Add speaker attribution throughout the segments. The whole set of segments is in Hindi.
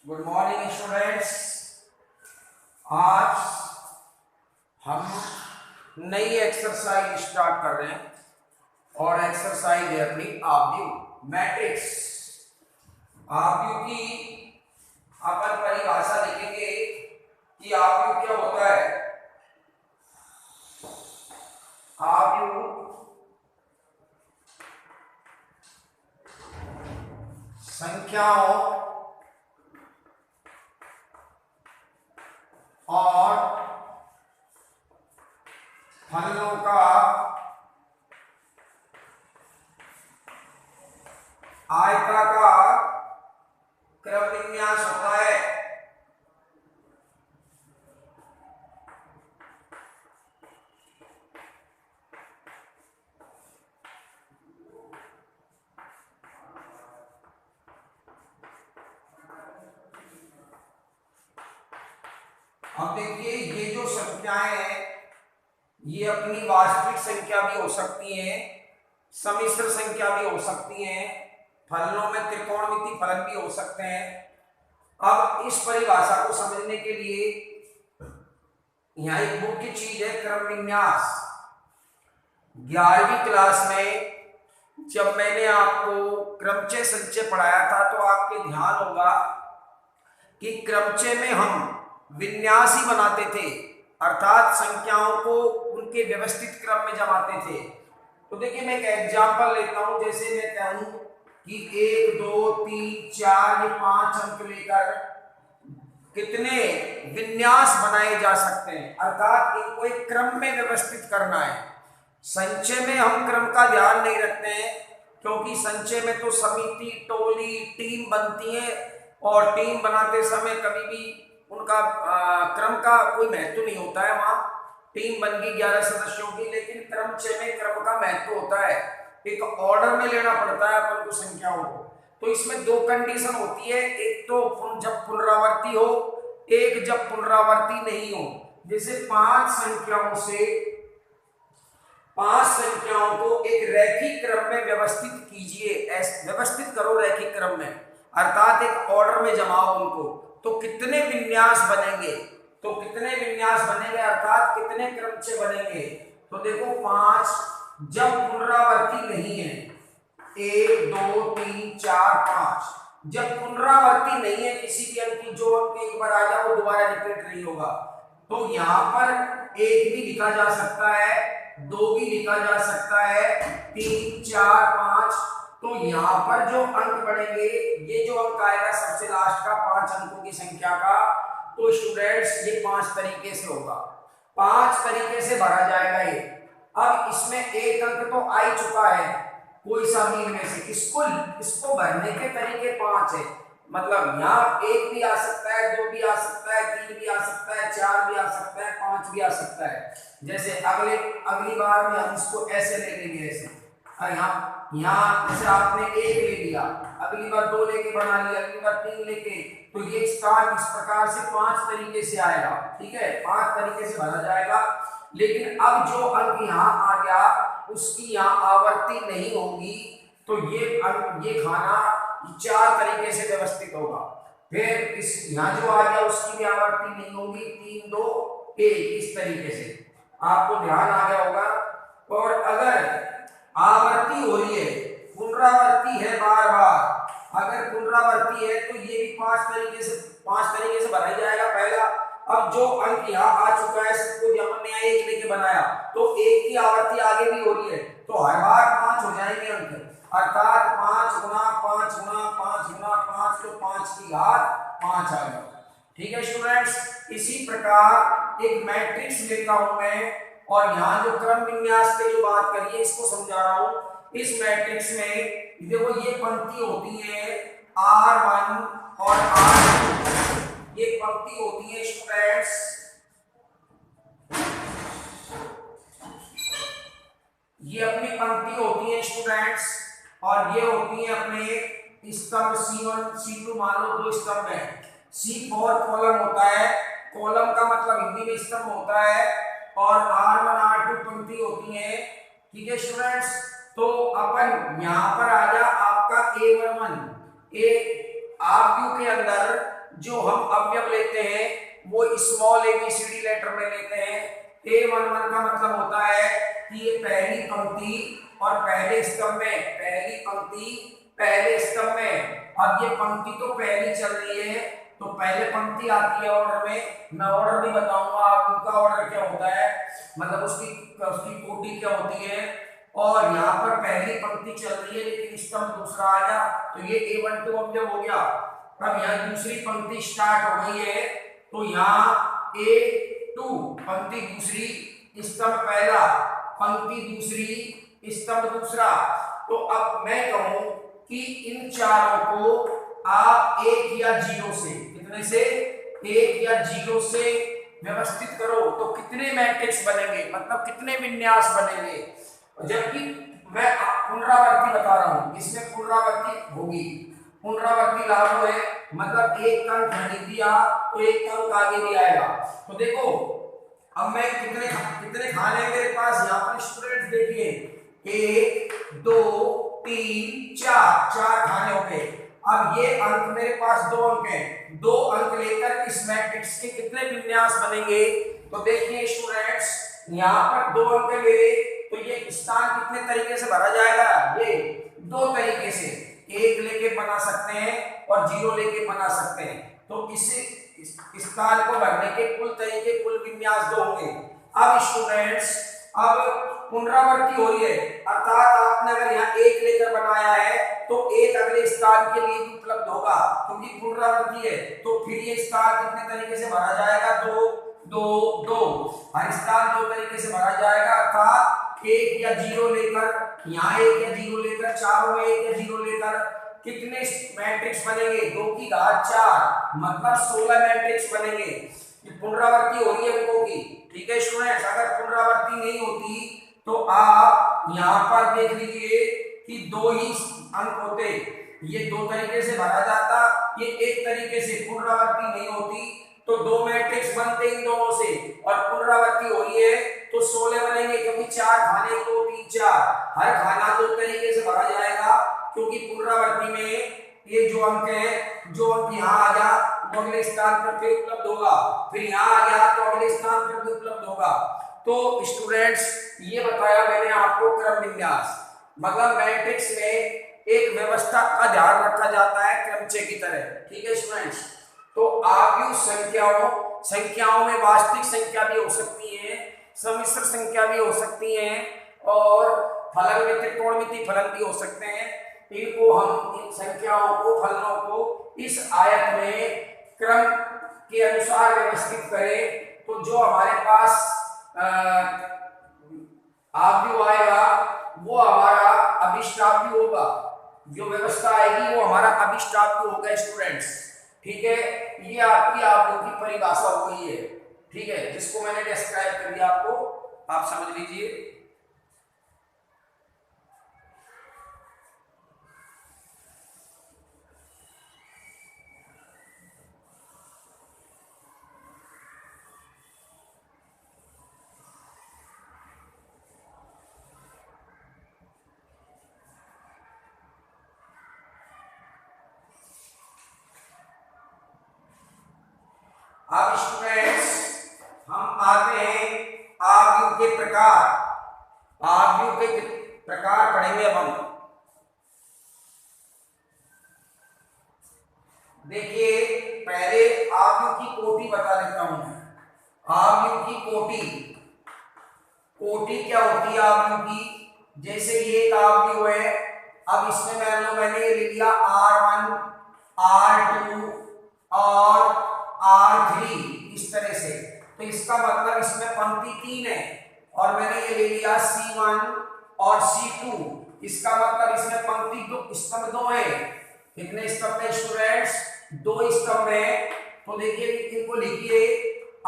Speaker 1: Good morning students. आज हम नई एक्सरसाइज स्टार्ट कर रहे हैं और एक्सरसाइज है अपनी आव्यूह मैट्रिक्स। आव्यूह की अपन परिभाषा लिखेंगे कि आव्यूह क्या होता है। आव्यूह संख्याओं और फलनों का आयताकार क्रम विन्यास होता है। अब देखिए, ये जो संख्याएं हैं ये अपनी वास्तविक संख्या भी हो सकती हैं, सम्मिश्र संख्या भी हो सकती हैं, फलनों में त्रिकोणमिति फलन भी हो सकते हैं। अब इस परिभाषा को समझने के लिए यहाँ एक मुख्य चीज है क्रम विन्यास। 11वीं क्लास में जब मैंने आपको क्रमचय संचय पढ़ाया था तो आपके ध्यान होगा कि क्रमचय में हम विन्यास ही बनाते थे, अर्थात संख्याओं को उनके व्यवस्थित क्रम में जमाते थे। तो देखिए, मैं एक एग्जांपल लेता हूं। जैसे मैं कहूं कि 1 2 3 4 ये 5 अंक लेकर कितने विन्यास बनाए जा सकते हैं, अर्थात इनको एक क्रम में व्यवस्थित करना है। संचय में हम क्रम का ध्यान नहीं रखते हैं क्योंकि संचय में तो समिति, टोली, टीम बनती है और टीम बनाते समय कभी भी उनका क्रम का कोई महत्व नहीं होता है। वहां टीम बन गई 11 सदस्यों की, लेकिन क्रमचय में क्रम का महत्व होता है। एक ऑर्डर में लेना पड़ता है अपन को संख्याओं को। तो इसमें दो कंडीशन होती है, एक तो जब पुनरावृत्ति हो, एक जब पुनरावृत्ति नहीं हो। जैसे 5 संख्याओं को एक रैखिक क्रम में व्यवस्थित कीजिए, व्यवस्थित करो रैखिक क्रम में, अर्थात एक ऑर्डर में जमाओ उनको, तो कितने विन्यास बनेंगे, अर्थात कितने क्रमचय बनेंगे। तो देखो, 5 जब पुनरावृत्ति नहीं है, 1 2 3 4 5 जब पुनरावृत्ति नहीं है किसी भी अंक की, जो अंक एक बार आ जाए वो दोबारा रिपीट नहीं होगा, तो यहाँ पर 1 भी लिखा जा सकता है, 2 भी लिखा जा सकता है, 3 4 5। तो यहाँ पर जो अंक बढ़ेंगे, ये जो अंक आएगा सबसे लास्ट का 5 अंकों की संख्या का, तो स्टूडेंट्स ये 5 तरीके से होगा, 5 तरीके से भरा जाएगा ये। अब इसमें एक अंक तो आ ही चुका है कोई सा भी इनमें से, इसको भरने के तरीके 5 है। मतलब यहाँ 1 भी आ सकता है, 2 भी आ सकता है, 3 भी आ सकता है, 4 भी आ सकता है, 5 भी आ सकता है। जैसे अगली बार में हम इसको ऐसे ले लेंगे, ऐसे यहाँ जैसे आपने 1 ले लिया, अगली बार 2 लेके बना लिया, अगली बार 3 लेके, तो ये स्टार इस प्रकार से 5 तरीके से आएगा। ठीक है, 5 तरीके से भरा जाएगा। लेकिन अब जो अंक यहाँ आ गया उसकी यहाँ आवर्ती नहीं होगी, तो ये खाना 4 तरीके से व्यवस्थित होगा। फिर इस यहाँ जो आ गया उसकी भी आवर्ती नहीं होगी, 3 2 1 इस तरीके से। आपको ध्यान आ गया होगा। और अगर आवर्ती हो रही है, पुनरावृत्ति है बार बार, अगर पुनरावृत्ति है तो ये भी 5 तरीके से भरा जाएगा पहला। अब जो अंक यहाँ आ चुका है, सबको हमने यहाँ 1 लेके बनाया, तो 1 की आवर्ती आगे भी हो रही है, तो हर बार 5 हो जाएंगे अंक, अर्थात 5 गुना 5 गुना 5 गुना 5, तो 5 की घात 5 आ गया। ठीक है स्टूडेंट्स, इसी प्रकार एक मैट्रिक्स लेता हूं मैं, और यहाँ जो क्रम विन्यास की जो बात करिए इसको समझा रहा हूं। इस मैट्रिक्स में देखो, ये पंक्ति होती है R1 और R2, ये पंक्ति होती है स्टूडेंट्स, ये अपनी पंक्ति होती है स्टूडेंट्स, और ये होती है अपने स्तंभ C1 C2, मान लो 2 स्तंभ है। C4 कॉलम होता है, कॉलम का मतलब हिंदी में स्तंभ होता है, और R1 R2 पंक्ति होती है। ठीक है स्टूडेंट्स, तो अपन यहाँ पर आ जा आपका A11, आप के अंदर जो हम अवयव लेते हैं वो स्मॉल ABCD लेटर में लेते हैं। A11 का मतलब होता है कि ये पहली पंक्ति और पहले स्तंभ में, पहली पंक्ति पहले स्तंभ में। अब ये पंक्ति तो पहली चल रही है तो पहले पंक्ति आती है ऑर्डर में। मैं ऑर्डर भी बताऊंगा आपका ऑर्डर क्या होता है, मतलब उसकी उसकी कोटि क्या होती है। और यहाँ पर पहली पंक्ति चल रही है लेकिन स्तंभ दूसरा आ गया तो ये A12 अवयव हो गया। अब यहाँ दूसरी पंक्ति स्टार्ट हो गई है तो यहाँ A2 पंक्ति दूसरी, स्तंभ पहला, पंक्ति दूसरी, स्तंभ दूसरा। तो अब मैं कहूं कि इन चारों को आप 1 या 0 से, कितने से, 1 या 0 से व्यवस्थित करो तो कितने मैट्रिक्स बनेंगे, मतलब कितने विन्यास बनेंगे। जबकि मैं पुनरावृत्ति बता रहा हूं, इसमें पुनरावृत्ति होगी, पुनरावृत्ति लागू है, मतलब एक अंक नहीं दिया तो एक अंक आगे भी आएगा। तो देखो अब मैं कितने खाने मेरे पास यहाँ पर स्टूडेंट्स देखिए, 1 2 3 4, 4 खाने हो गए। अब ये अंक मेरे पास 2 अंक हैं, 2 अंक लेकर इस मैट्रिक्स के कितने विन्यास बनेंगे। तो देखिए स्टूडेंट्स यहाँ पर 2 अंक ले तो ये स्थान कितने तरीके से भरा जाएगा, ये 2 तरीके से, 1 लेके बना सकते हैं और 0 लेके बना सकते हैं। तो इस स्थान को भरने के कुल तरीके, कुल विन्यास 2 होंगे। अब स्टूडेंट्स अब पुनरावृत्ति हो रही है, अर्थात आपने अगर यहाँ 1 लेकर बनाया है तो 1 अगले स्थान के लिए भी उपलब्ध होगा क्योंकि पुनरावृत्ति है। तो फिर ये स्थान कितने तरीके से भरा जाएगा, 2 2 2, हर स्थान 2 तरीके से भरा जाएगा। अर्थात 1 या 0 लेकर, यहाँ 1 या 0 लेकर, चारों में 1 या 0 लेकर कितने मैट्रिक्स बनेंगे, 2 की घात 4, मतलब 16 मैट्रिक्स बनेंगे। पुनरावृत्ति हो रही है अंकों की, ठीक है स्टूडेंट्स। अगर पुनरावृत्ति नहीं होती तो आप यहाँ पर देख लीजिए कि 2 ही अंक होते, ये 2 तरीके से भरा जाता, ये 1 तरीके से। पुनरावृत्ति नहीं होती तो 2 मैट्रिक्स बनते इन दोनों से, और पुनरावृत्ति हो रही है तो 16 बनेंगे क्योंकि 4 खाने 2 3 4, हर खाना 2 तरीके से भरा जाएगा क्योंकि पुनरावृत्ति में ये जो अंक है, जो अंक यहाँ आ गया वो अगले स्थान पर फिर उपलब्ध होगा, फिर यहाँ आ गया तो अगले स्थान पर भी उपलब्ध होगा। तो स्टूडेंट्स ये बताया मैंने आपको क्रम विन्यास, मतलब मैट्रिक्स में एक व्यवस्था का ध्यान रखा जाता है क्रमचय की तरह, ठीक है स्टूडेंट्स। तो आव्यूह संख्याओं में वास्तविक संख्या भी हो सकती है, सम्मिश्र संख्या भी हो सकती है, और फलन में त्रिकोणमिति फलन भी हो सकते हैं। इनको हम, इन संख्याओं को, फलनों को इस आयत में क्रम के अनुसार व्यवस्थित करें तो जो हमारे पास आव्यूह आएगा वो हमारा अभिष्टाव्यूह होगा, जो व्यवस्था आएगी वो हमारा अभिष्टाव्यूह होगा स्टूडेंट्स, ठीक है। ये आपकी आव्यूह की परिभाषा हो गई है, ठीक है, जिसको मैंने डिस्क्राइब कर दिया आपको, आप समझ लीजिए। अब स्टूडेंट्स हम आते हैं आव्यूह के प्रकार, आव्यूह के प्रकार पढ़ेंगे अब हम। देखिए पहले आव्यूह की कोटि बता देता हूं मैं। आव्यूह की कोटि, कोटि क्या होती है आव्यूह की, जैसे ये एक आव्यूह है, अब इसमें मैंने ये ले लिया R1 R2 और R3 इस तरह से, तो इसका मतलब इसमें पंक्ति 3 है, और मैंने ये ले लिया C1 और C2, इसका मतलब इसमें पंक्ति 2, स्तंभ 2 है। कितने स्तंभ है स्टूडेंट्स, 2 स्तंभ है। तो देखिए इनको लिखिए,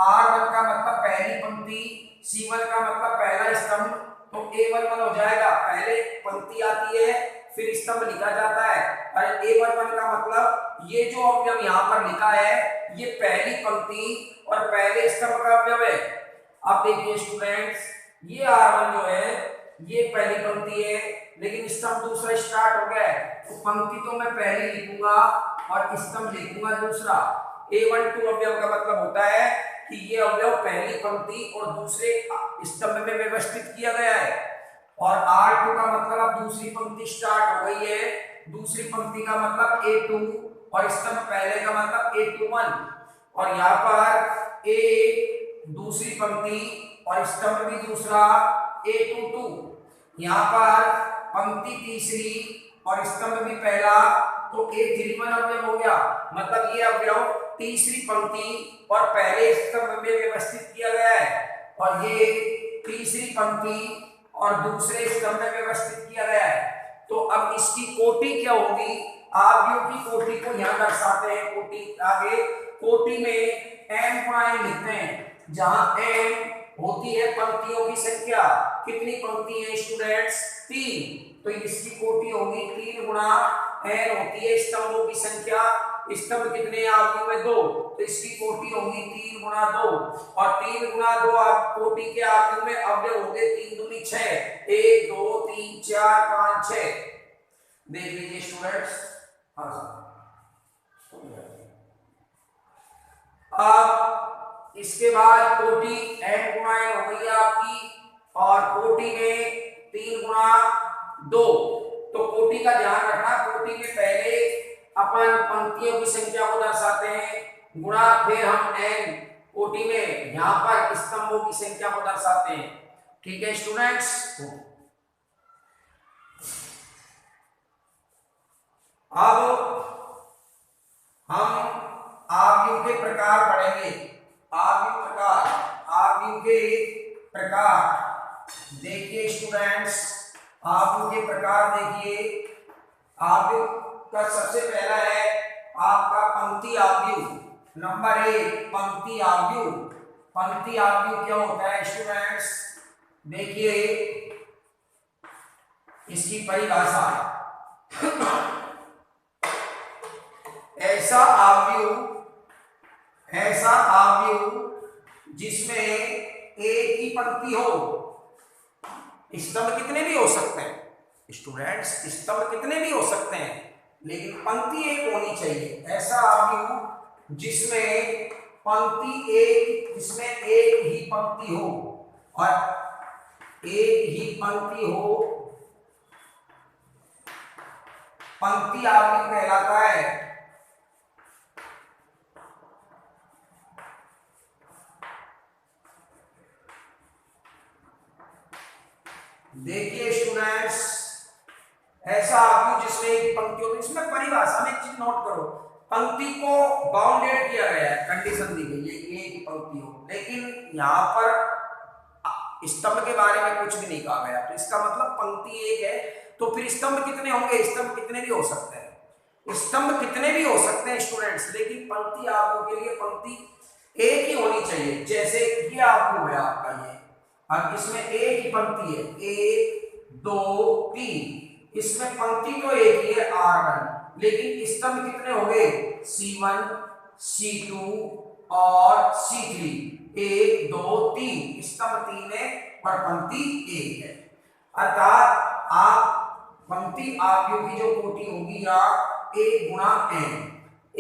Speaker 1: R1 का मतलब पहली पंक्ति, C1 का मतलब पहला स्तंभ, तो A11 हो जाएगा, पहले पंक्ति आती है फिर स्तंभ लिखा जाता है। और A11 का मतलब ये जो अवयव यहाँ पर लिखा है ये पहली पंक्ति और पहले स्तंभ का अवयव है। अब देखिए स्टूडेंट्स ये R1 जो है ये पहली पंक्ति है लेकिन स्तंभ दूसरा स्टार्ट हो गया है, तो पंक्ति तो मैं पहली लिखूंगा और स्तंभ लिखूंगा दूसरा। A12 अवयव का मतलब होता है कि ये अवयव पहली पंक्ति और दूसरे स्तंभ में व्यवस्थित किया गया है। और R2 का मतलब अब दूसरी पंक्ति स्टार्ट हो गई है, दूसरी पंक्ति का मतलब A2 और स्तंभ पहले का मतलब A21। और यहाँ पर A दूसरी पंक्ति और स्तंभ भी दूसरा A22। यहाँ पर पंक्ति तीसरी और स्तंभ भी पहला, तो A31 अवयव हो गया। मतलब ये अवयव तीसरी पंक्ति और पहले स्तंभ में व्यवस्थित किया गया है और ये तीसरी पंक्ति और दूसरे स्तंभ में व्यवस्थित किया गया है। तो अब इसकी कोटि क्या होगी? अवयव की कोटि को यहाँ दर्शाते हैं। कोटि आगे कोटि में m गुणा n लिखते हैं, जहां m होती है पंक्तियों की संख्या। कितनी पंक्ति है स्टूडेंट्स? 3। तो इसकी कोटि होगी 3 गुणा n होती है स्तंभों की संख्या। स्तंभ कितने अवयव में? 2, तो इसकी कोटि होगी 3 गुणा 2। और 3 गुणा 2 कोटि के अवयव में अवयव होंगे 3 दूनी 6, 1 2 3 4 5 6। देख लीजिए स्टूडेंट्स। अब इसके बाद कोटि n गुणा n हो गई आपकी और कोटि में 3 गुणा 2। तो कोटि का ध्यान रखना, कोटि में पहले अपन पंक्तियों की संख्या को दर्शाते हैं गुणा फिर हम n कोटि में यहाँ पर स्तंभों की संख्या को दर्शाते हैं। ठीक है स्टूडेंट्स। अब हम अवयव के प्रकार पढ़ेंगे। अवयव के प्रकार देखिए स्टूडेंट्स, अवयव के प्रकार देखिए। अवयव का सबसे पहला है आपका पंक्ति अवयव। नंबर 1 पंक्ति अवयव। पंक्ति अवयव क्या होता है स्टूडेंट्स? देखिए इसकी परिभाषा ऐसा अवयव जिसमें एक ही पंक्ति हो। स्तंभ कितने भी हो सकते हैं स्टूडेंट्स, स्तंभ कितने भी हो सकते हैं, लेकिन पंक्ति एक होनी चाहिए। ऐसा अवयव जिसमें एक ही पंक्ति हो और एक ही पंक्ति हो, पंक्ति अवयव कहलाता है। देखिए स्टूडेंट्स, ऐसा अवयव जिसमें एक पंक्ति हो। इसमें परिभाषा में एक चीज नोट करो, पंक्ति को बाउंडेड किया गया है, कंडीशन दी गई है एक ही पंक्ति हो, लेकिन यहाँ पर स्तंभ के बारे में कुछ भी नहीं कहा गया। तो इसका मतलब पंक्ति एक है, तो फिर स्तंभ कितने होंगे? स्तंभ कितने भी हो सकते हैं, स्तंभ कितने भी हो सकते हैं स्टूडेंट्स, लेकिन पंक्ति अवयव के लिए पंक्ति एक ही होनी चाहिए। जैसे ये अवयव है आपका ये, अब इसमें एक ही पंक्ति है 1 2 3, इसमें पंक्ति तो एक ही है R1, लेकिन स्तंभ कितने हो गए? C1 C2 और C3। 1 2 3, स्तंभ 3 है और पंक्ति 1 है। अर्थात आप पंक्ति अवयव की जो कोटि होगी या 1 गुणा n।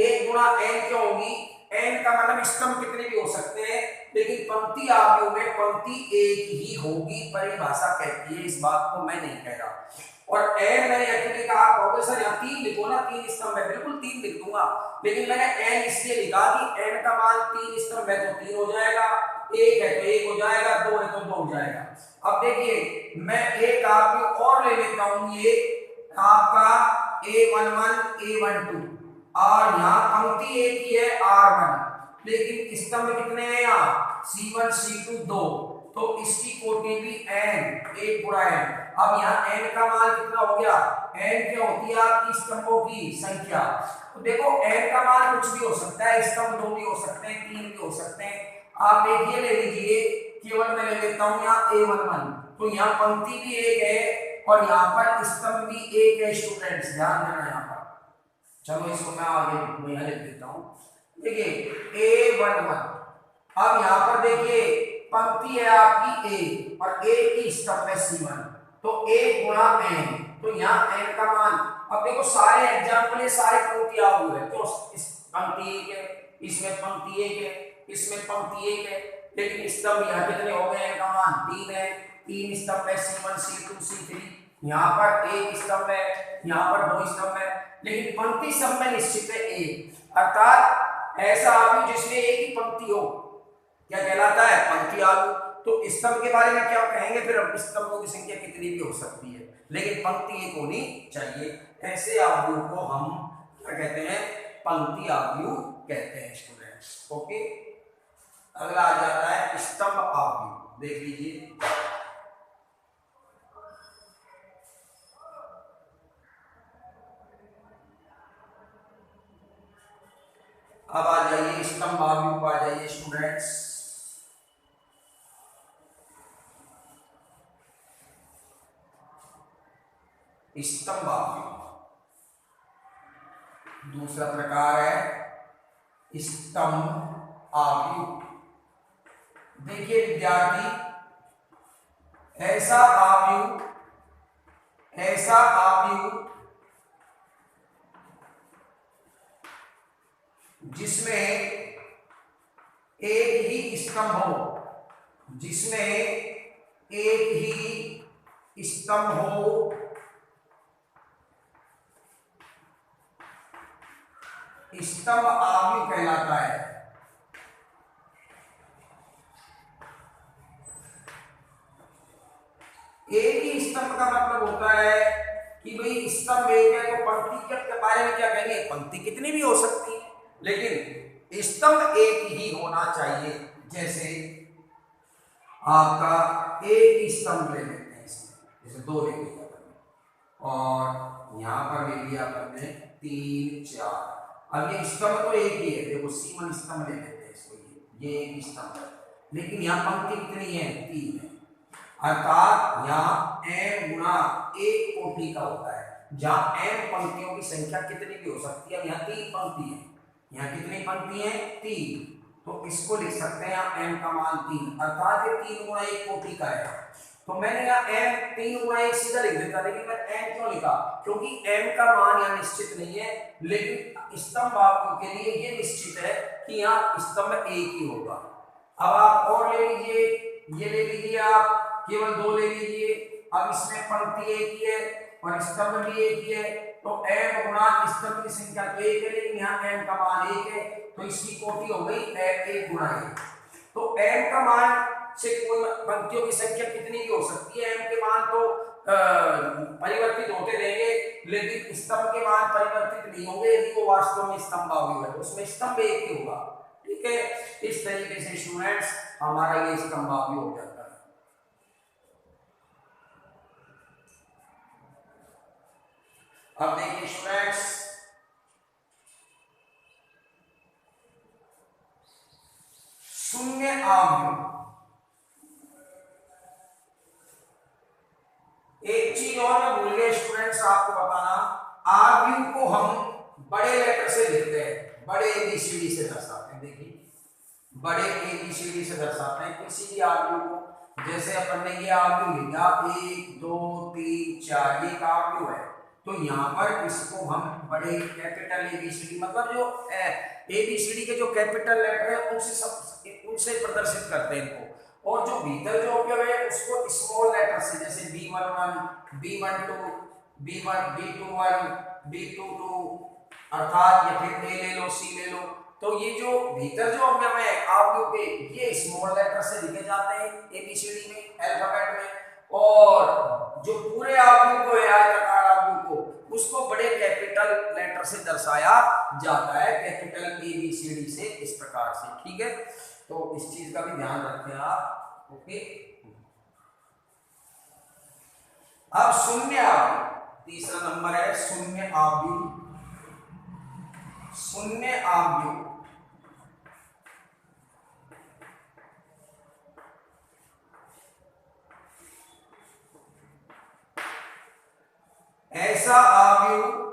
Speaker 1: 1 गुणा n क्यों होगी? n का मतलब स्तंभ कितने भी हो सकते हैं, लेकिन पंक्ति अवयव में पंक्ति एक ही होगी, परिभाषा कहती है। इस बात को मैं नहीं कह रहा। और n मैंने एक्चुअली कहा कहोगे सर यहाँ 3 लिखो ना, 3 स्तंभ है, बिल्कुल 3 लिख दूंगा, लेकिन मैंने n इसलिए लिखा कि n का मान 3 स्तंभ है तो 3 हो जाएगा, 1 है तो 1 हो जाएगा, 2 है तो 2 हो जाएगा। अब देखिए मैं एक अवयव और ले लेता हूं, ये आपका A11 A12 और यहाँ पंक्ति एक ही है R1, लेकिन स्तंभ कितने हैं यहाँ? C1 C2 2, तो इसकी कोटि भी n 1 गुणा n। अब यहाँ n का मान कितना हो गया? n क्या होती है आपकी स्तंभों की संख्या। तो देखो n का मान कुछ भी हो सकता है, स्तंभ 2 भी हो सकते हैं, 3 भी हो सकते हैं। आप एक ये ले लीजिए, केवल मैं ले लेता हूँ यहाँ A11, तो यहाँ पंक्ति भी एक है और यहाँ पर स्तंभ भी एक है। स्टूडेंट्स ध्यान देना यहाँ पर, चलो इसको मैं आगे यहाँ लिख देता हूँ। देखिए A11, अब यहाँ पर देखिए पंक्ति है आपकी A और A की स्तंभ है C1, तो 1 गुणा n, तो यहाँ n का मान, अब देखो सारे एग्जाम्पल ये सारे पंक्ति अवयव है, तो इस पंक्ति इसमें पंक्ति 1 है, इसमें पंक्ति 1 है, लेकिन स्तंभ यहाँ कितने हो गए हैं? कमान 3 है, 3 स्तंभ है, C1 C2 C3। यहाँ पर एक स्तंभ है, यहाँ पर 2 स्तंभ है, लेकिन पंक्ति स्तंभ में निश्चित है 1। अर्थात ऐसा आव्यूह जिसमें एक ही पंक्ति हो क्या कहलाता है? पंक्ति आव्यूह। तो स्तंभ के बारे में क्या कहेंगे फिर? अब स्तंभों की संख्या कितनी भी हो सकती है, लेकिन पंक्ति एक होनी चाहिए। ऐसे आव्यूह को हम क्या कहते हैं? पंक्ति आव्यूह कहते हैं स्टूडेंट्स। ओके, अगला आ जाता है स्तंभ आव्यूह। देख लीजिए, अब आ जाइए स्तंभ आव्यूह पर आ जाइए स्टूडेंट्स। स्तंभ आव्यूह दूसरा प्रकार है स्तंभ आव्यूह। देखिए विद्यार्थी, ऐसा आव्यूह जिसमें एक ही स्तंभ हो, जिसमें एक ही स्तंभ हो, स्तंभ आव्यूह कहलाता है। एक ही स्तंभ का मतलब होता है कि भाई स्तंभ एक है, तो पंक्ति के बारे में क्या कहेंगे? पंक्ति कितनी भी हो सकती है, लेकिन स्तंभ एक ही होना चाहिए। जैसे आपका एक ही स्तंभ ले लेते हैं, इसमें जैसे 2 ले लिया और यहां पर ले लिया आपने 3 4। अब ये स्तंभ तो एक ही है, देखो C1 स्तंभ ले लेते हैं इसको, ये एक ही स्तंभ है, लेकिन यहाँ पंक्ति कितनी है? 3 है। अर्थात यहाँ m गुणा 1 कोटि का होता है, जहाँ m पंक्तियों की संख्या कितनी भी हो सकती है। यहाँ 3 पंक्ति है, यहाँ कितनी पंक्ति है? 3। तो इसको लिख सकते हैं यहाँ m का मान 3, अर्थात ये 3 गुणा 1 कोटि का है। तो मैंने यहाँ m 3 गुणा 1 सीधा लिख देता, लेकिन मैं m क्यों लिखा? क्योंकि m का मान यहाँ निश्चित नहीं है, लेकिन स्तंभ आव्यूह के लिए ये निश्चित है कि यहाँ स्तंभ एक ही होगा। अब आप और ले लीजिए, ये ले लीजिए, आप केवल 2 ले लीजिए। अब इसमें पंक्ति एक ही है और स्तंभ भी एक ही है, तो m गुणा स्तंभ की संख्या तो 1 है, लेकिन यहाँ m का मान 1 है, तो इसकी कोटि हो गई 1 गुणा 1। तो m का मान से कोई पंक्तियों की संख्या कितनी भी हो सकती है, m के मान तो परिवर्तित होते रहेंगे, लेकिन स्तंभ के मान परिवर्तित नहीं होंगे यदि वो वास्तव में स्तंभ आव्यूह है, तो उसमें स्तंभ एक ही होगा। ठीक है, इस तरीके से स्टूडेंट्स हमारा ये स्तंभ आव्यूह हो जाता है। अब देखिए स्टूडेंट्स, शून्य आव्यूह। एक चीज और मैं भूल गया स्टूडेंट्स आपको बताना, आव्यूह को हम बड़े लेटर से लिखते हैं, बड़े ABCD से दर्शाते हैं। देखिए बड़े ABCD से दर्शाते हैं किसी भी आव्यूह को। जैसे अपन ने ये आव्यूह लिया 1 2 3 4, ये आव्यूह है, तो यहाँ पर इसको हम बड़े कैपिटल ABCD, मतलब जो ABCD के जो कैपिटल लेटर है उनसे प्रदर्शित करते हैं इनको, और जो भीतर जो अवयव है उसको स्मॉल लेटर से, जैसे B11 B12 B1 B21 B22, अर्थात ये फिर A ले लो C ले लो, तो ये जो भीतर जो अवयव है आव्यूह के, ये स्मॉल लेटर से लिखे जाते हैं ABCD में, अल्फाबेट में, और जो पूरे आव्यूह को है आयताकार आव्यूह को, उसको बड़े कैपिटल लेटर से दर्शाया जाता है, कैपिटल ABCD से, इस प्रकार से। ठीक है, तो इस चीज का भी ध्यान रखें आप। ओके, अब शून्य आव्यूह, तीसरा नंबर है शून्य आव्यूह। शून्य आव्यूह ऐसा आव्यूह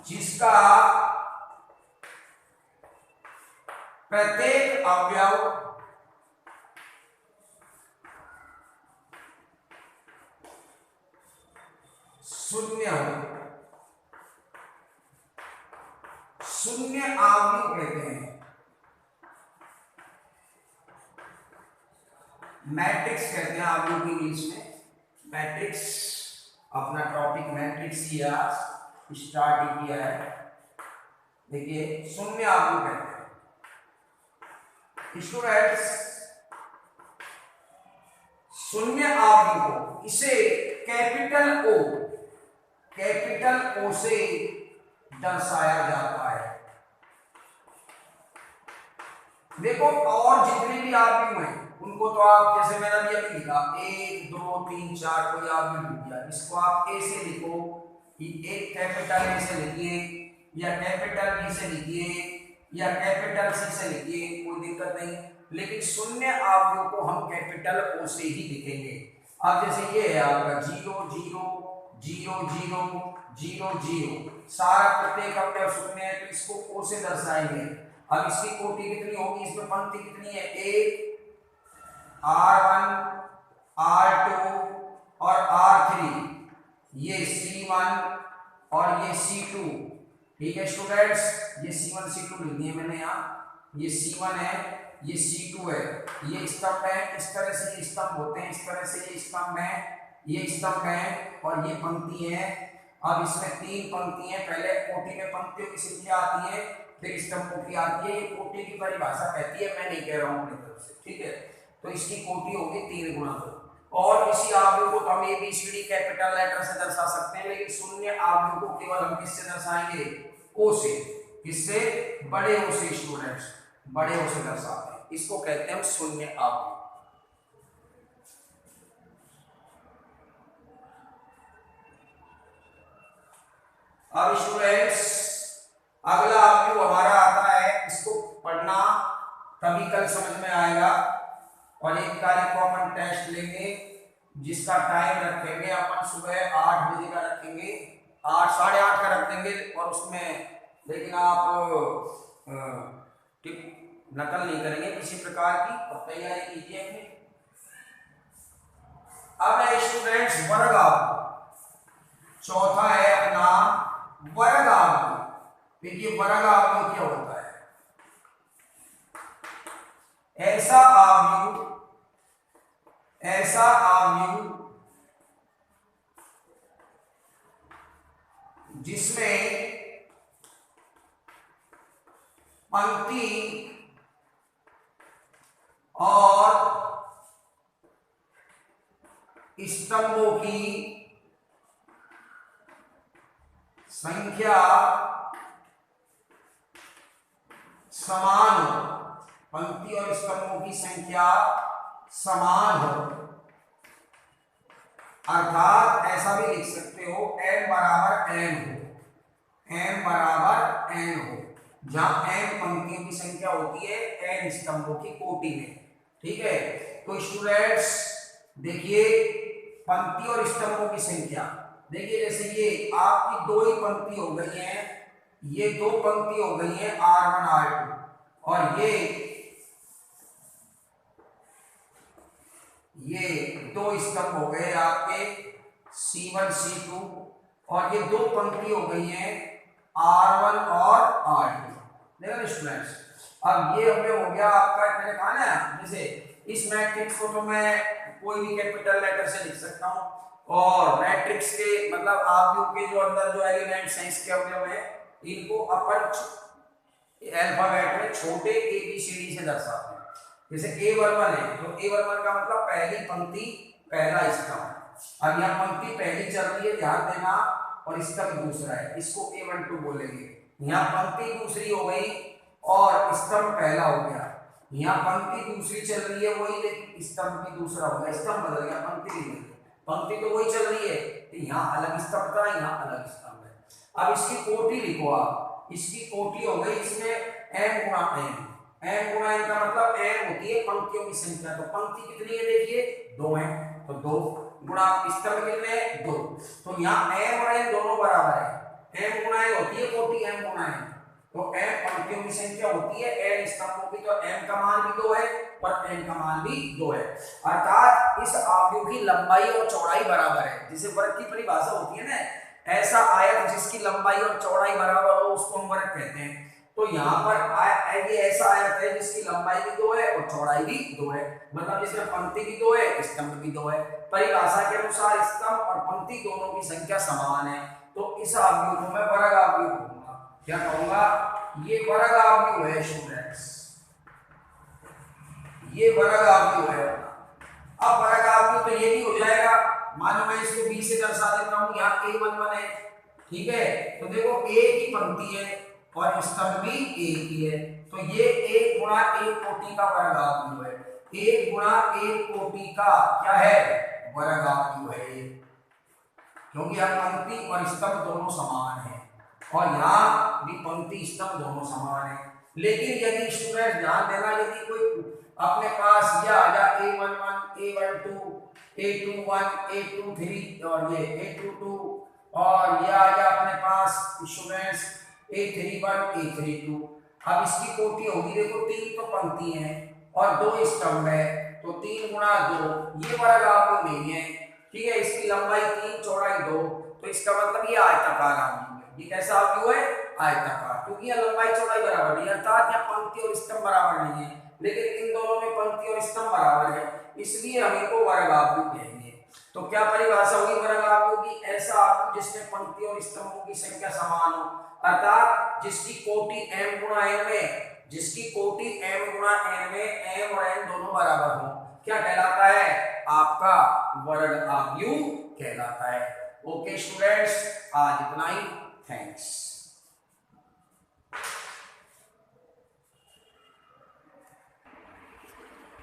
Speaker 1: जिसका प्रत्येक अवयव शून्य हो, शून्य आवयव कहते हैं। मैट्रिक्स कहते हैं आवयव को इंग्लिश में। मैट्रिक्स, अपना टॉपिक मैट्रिक्स ही आज स्टार्ट किया है। देखिए शून्य आवयव कहते हैं स्टूडेंट्स। शून्य आवयव को इसे कैपिटल ओ से दर्शाया जाता है। देखो और जितने भी आवयव हैं उनको तो आप, जैसे मैंने अभी अभी लिखा 1 2 3 4 कोई आवयव लिख दिया, इसको आप ए से लिखो, एक कैपिटल ए से लिखिए या कैपिटल बी से लिखिए या कैपिटल सी से लिखिए, कोई दिक्कत नहीं। लेकिन शून्य आवयव को हम कैपिटल ओ से ही लिखेंगे। अब जैसे ये है आपका 0 0 0 0 0 0, सारा प्रत्येक अवयव शून्य है, तो इसको ओ से दर्शाएंगे। अब इसकी कोटि कितनी होगी, इसमें पंक्ति कितनी है, 1 R1 R2 और R3, ये C1 और ये C2। ठीक है स्टूडेंट्स, ये C1 C2 लिख दिए मैंने यहाँ, ये C1 है, ये C2 है, ये स्तंभ है। इस तरह से ये स्तंभ होते हैं, इस तरह से ये स्तंभ है, ये स्तंभ है और ये पंक्ति है। अब इसमें 3 पंक्ति है, पहले कोटि में पंक्तियों की संख्या आती है, फिर स्तंभ कोटि आती है। ये कोटि की परिभाषा कहती है, मैं नहीं कह रहा हूँ अपनी तरफ से, ठीक है। तो इसकी कोटि होगी 3 गुणा 2। और इसी आवयव को तो हम ABCD कैपिटल लेटर से दर्शा सकते हैं, लेकिन शून्य आवयव को केवल हम किससे दर्शाएंगे, ओ से। किससे, बड़े ओ से स्टूडेंट्स, बड़े ओ से दर्शाते हैं, इसको कहते हैं हम शून्य आवयव। अब स्टूडेंट्स अगला आवयव हमारा आता है, इसको पढ़ना तभी कल समझ में आएगा। और 1 तारीख को अपन टेस्ट लेंगे, जिसका टाइम रखेंगे अपन सुबह 8 बजे का रखेंगे, 8 साढ़े 8 का रख देंगे। और उसमें लेकिन आप नकल नहीं करेंगे किसी प्रकार की, और तैयारी कीजिए अपनी। अब है स्टूडेंट्स वर्ग आवयव, चौथा है अपना वर्ग आवयव। देखिए वर्ग आवयव क्या होता है, ऐसा आवयव जिसमें पंक्ति और स्तंभों की संख्या समान हो, पंक्ति और स्तंभों की संख्या समान हो। अर्थात ऐसा भी लिख सकते हो m बराबर n हो, m बराबर n हो, जहां m पंक्तियों की संख्या होती है n स्तंभों की कोटि में। ठीक है, तो स्टूडेंट्स देखिए पंक्ति और स्तंभों की संख्या, देखिए जैसे ये आपकी 2 ही पंक्ति हो गई है, ये 2 पंक्ति हो गई है R1 R2, और ये 2 स्तंभ हो गए आपके C1 C2, और ये 2 पंक्ति हो गई हैं R1 और R2। देखो स्टूडेंट्स, अब ये हमें हो गया आपका, मैंने कहा ना जैसे इस मैट्रिक्स को तो मैं कोई भी कैपिटल लेटर से लिख सकता हूँ, और मैट्रिक्स के मतलब आवयव के जो अंदर जो एलिमेंट्स हैं इसके अवयव हैं, इनको अपन अल्फाबेट में छोटे ABCD से दर्शाते हैं। जैसे A11 है तो A11 का मतलब पहली पंक्ति पहला स्तंभ। अब यहाँ पंक्ति पहली चल रही है, ध्यान देना, और स्तंभ दूसरा है, इसको A12 बोलेंगे। यहाँ पंक्ति दूसरी हो गई और स्तंभ पहला हो गया। यहाँ पंक्ति दूसरी चल रही है वही, लेकिन स्तंभ भी दूसरा हो गया, स्तंभ बदल गया, पंक्ति नहीं, पंक्ति तो वही चल रही है, तो यहाँ अलग स्तंभ था, यहाँ अलग स्तंभ है। अब इसकी कोटि लिखो आप, इसकी कोटि हो गई, इसमें m गुणा n, m गुणा n का मतलब n होती है पंक्तियों की संख्या। तो पंक्ति कितनी है देखिए 2 है, तो 2 गुणा स्तंभ कितने हैं 2, तो यहाँ m और n दोनों बराबर है, m गुणा n होती है कोटि m गुणा n, तो m पंक्तियों की संख्या होती है, n स्तंभों की, तो m का मान भी 2 है और n का मान भी 2 है। अर्थात इस आव्यूह की लंबाई और चौड़ाई बराबर है। जिसे वर्ग की परिभाषा होती है ना, ऐसा आयत जिसकी लंबाई और चौड़ाई बराबर हो उसको हम वर्ग कहते हैं। तो यहाँ पर ये ऐसा आयत है जिसकी लंबाई भी 2 है और चौड़ाई भी 2 है, मतलब जिसमें पंक्ति भी 2 है, स्तंभ भी 2 है। परिभाषा के अनुसार स्तंभ और पंक्ति दोनों की संख्या समान है, तो इस आव्यूह को मैं वर्ग आव्यूह कहूंगा। क्या कहूंगा? ये वर्ग आव्यूह है स्टूडेंट्स, ये वर्ग आव्यूह है। अब वर्ग आव्यूह तो ये भी हो जाएगा, मानो मैं इसको b से दर्शा देता हूं, यहाँ a11 है, ठीक है, तो देखो a की पंक्ति है और स्तंभ भी एक ही है, तो ये 1 गुणा 1 कोटि का वर्ग आव्यूह है। 1 गुणा 1 कोटि का क्या है? वर्ग आव्यूह है, क्योंकि यहाँ पंक्ति और स्तंभ दोनों समान है और यहाँ भी पंक्ति स्तंभ दोनों समान है। लेकिन यदि स्टूडेंट ध्यान देना, यदि कोई अपने पास यह आ जाए a11, a12, a21, a23 और ये a22 और यह आ जाए अपने पास स्टूडेंट्स a31, a32, अब इसकी कोटि होगी, देखो 3 तो पंक्ति है और 2 स्तंभ है, तो 3 गुणा 2 ये वर्ग आव्यूह नहीं है, ठीक है। इसकी लंबाई 3 चौड़ाई 2, तो इसका मतलब ये आयताकार आव्यूह है। ये कैसा आव्यूह है? आयताकार, क्योंकि यह लंबाई चौड़ाई बराबर नहीं है, अर्थात यहाँ पंक्ति और स्तंभ बराबर नहीं है, लेकिन इन दोनों में पंक्ति और स्तंभ बराबर है, इसलिए हम इनको वर्ग आव्यूह कहेंगे। तो क्या परिभाषा होगी वर्ग आव्यूह की? ऐसा आव्यूह जिसमें पंक्ति और स्तंभों की संख्या समान हो, अर्थात जिसकी कोटि m गुणा n में, जिसकी कोटि m गुणा n में m और n दोनों बराबर हो, क्या कहलाता है? आपका वर्ग आव्यूह कहलाता है। ओके स्टूडेंट्स, आज इतना ही, थैंक्स।